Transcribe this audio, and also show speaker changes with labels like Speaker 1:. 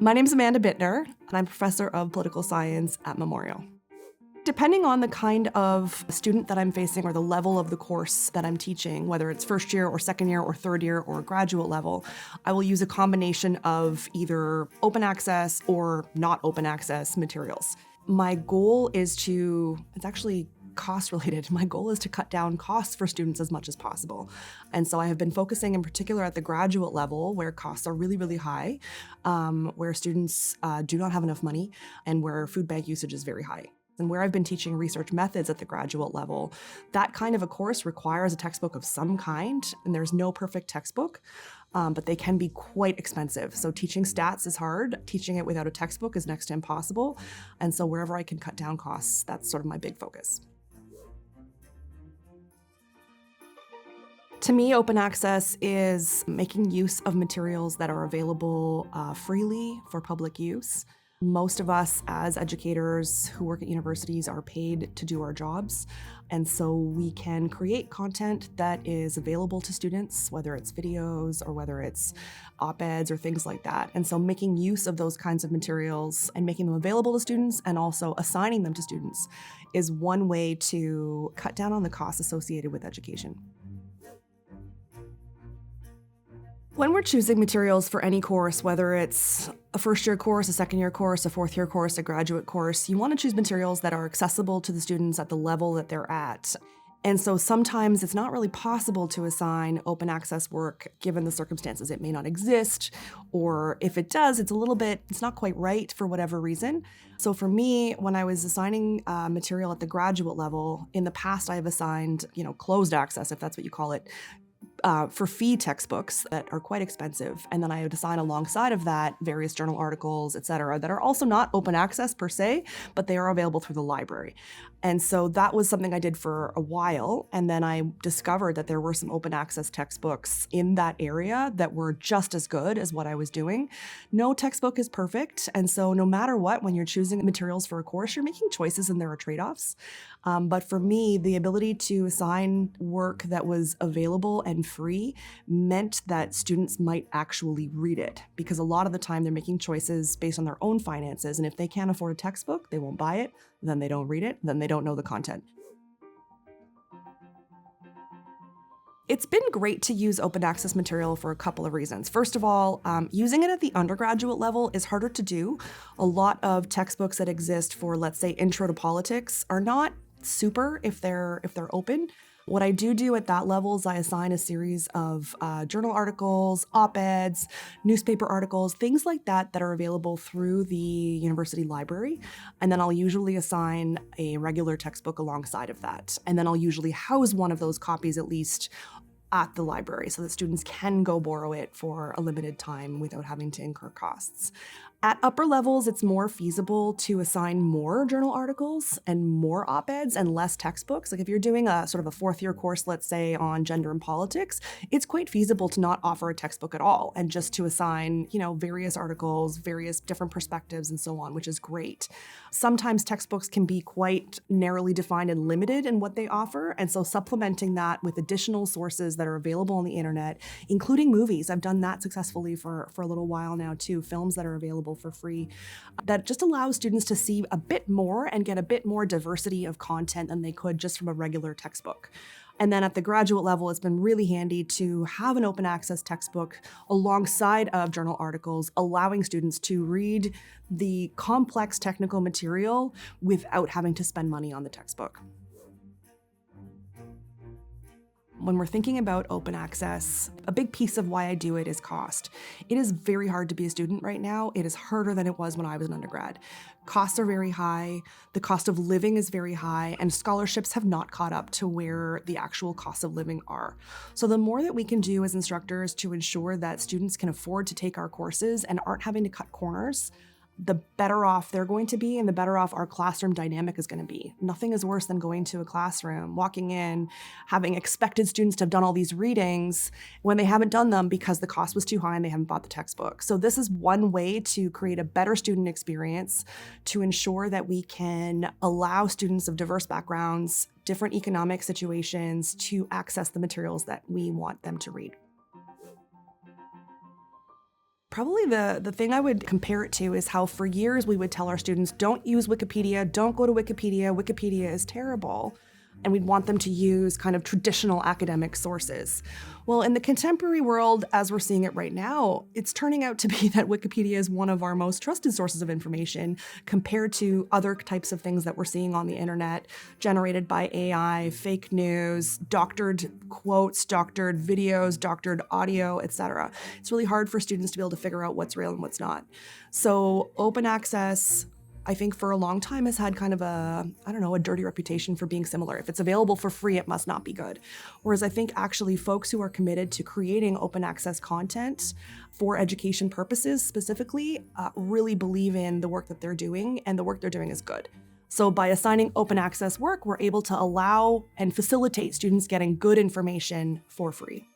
Speaker 1: My name's Amanda Bittner, and I'm professor of political science at Memorial. Depending on the kind of student that I'm facing or the level of the course that I'm teaching, whether it's first year or second year or third year or graduate level, I will use a combination of either open access or not open access materials. My goal is it's actually cost related. My goal is to cut down costs for students as much as possible. And so I have been focusing in particular at the graduate level where costs are really, really high, where students do not have enough money and where food bank usage is very high. And where I've been teaching research methods at the graduate level, that kind of a course requires a textbook of some kind, and there's no perfect textbook, but they can be quite expensive. So teaching stats is hard. Teaching it without a textbook is next to impossible. And so wherever I can cut down costs, that's sort of my big focus. To me, open access is making use of materials that are available freely for public use. Most of us as educators who work at universities are paid to do our jobs. And so we can create content that is available to students, whether it's videos or whether it's op-eds or things like that. And so making use of those kinds of materials and making them available to students and also assigning them to students is one way to cut down on the costs associated with education. When we're choosing materials for any course, whether it's a first-year course, a second-year course, a fourth-year course, a graduate course, you want to choose materials that are accessible to the students at the level that they're at. And so sometimes it's not really possible to assign open access work given the circumstances. It may not exist, or if it does, it's not quite right for whatever reason. So for me, when I was assigning material at the graduate level, in the past I have assigned, closed access, if that's what you call it, for fee textbooks that are quite expensive. And then I would assign alongside of that various journal articles, et cetera, that are also not open access per se, but they are available through the library. And so that was something I did for a while. And then I discovered that there were some open access textbooks in that area that were just as good as what I was doing. No textbook is perfect. And so no matter what, when you're choosing materials for a course, you're making choices and there are trade-offs. But for me, the ability to assign work that was available and free meant that students might actually read it, because a lot of the time they're making choices based on their own finances. And if they can't afford a textbook, they won't buy it, then they don't read it, then they don't know the content. It's been great to use open access material for a couple of reasons. First of all, using it at the undergraduate level is harder to do. A lot of textbooks that exist for, let's say, intro to politics are not super if they're open. What I do at that level is I assign a series of journal articles, op-eds, newspaper articles, things like that are available through the university library. And then I'll usually assign a regular textbook alongside of that. And then I'll usually house one of those copies at least at the library so that students can go borrow it for a limited time without having to incur costs. At upper levels, it's more feasible to assign more journal articles and more op-eds and less textbooks. Like if you're doing a sort of a fourth-year course, let's say, on gender and politics, it's quite feasible to not offer a textbook at all and just to assign, various articles, various different perspectives and so on, which is great. Sometimes textbooks can be quite narrowly defined and limited in what they offer, and so supplementing that with additional sources that are available on the internet, including movies. I've done that successfully for a little while now too, films that are available for free. That just allows students to see a bit more and get a bit more diversity of content than they could just from a regular textbook. And then at the graduate level, it's been really handy to have an open access textbook alongside of journal articles, allowing students to read the complex technical material without having to spend money on the textbook. When we're thinking about open access, a big piece of why I do it is cost. It is very hard to be a student right now. It is harder than it was when I was an undergrad. Costs are very high, the cost of living is very high, and scholarships have not caught up to where the actual costs of living are. So the more that we can do as instructors to ensure that students can afford to take our courses and aren't having to cut corners, the better off they're going to be and the better off our classroom dynamic is going to be. Nothing is worse than going to a classroom, walking in, having expected students to have done all these readings when they haven't done them because the cost was too high and they haven't bought the textbook. So this is one way to create a better student experience to ensure that we can allow students of diverse backgrounds, different economic situations to access the materials that we want them to read. Probably the thing I would compare it to is how for years we would tell our students, don't use Wikipedia, don't go to Wikipedia, Wikipedia is terrible. And we'd want them to use kind of traditional academic sources. Well, in the contemporary world, as we're seeing it right now, it's turning out to be that Wikipedia is one of our most trusted sources of information compared to other types of things that we're seeing on the internet, generated by AI, fake news, doctored quotes, doctored videos, doctored audio, etc. It's really hard for students to be able to figure out what's real and what's not. So open access, I think for a long time has had kind of a dirty reputation for being similar. If it's available for free, it must not be good. Whereas I think actually folks who are committed to creating open access content for education purposes specifically really believe in the work that they're doing, and the work they're doing is good. So by assigning open access work, we're able to allow and facilitate students getting good information for free.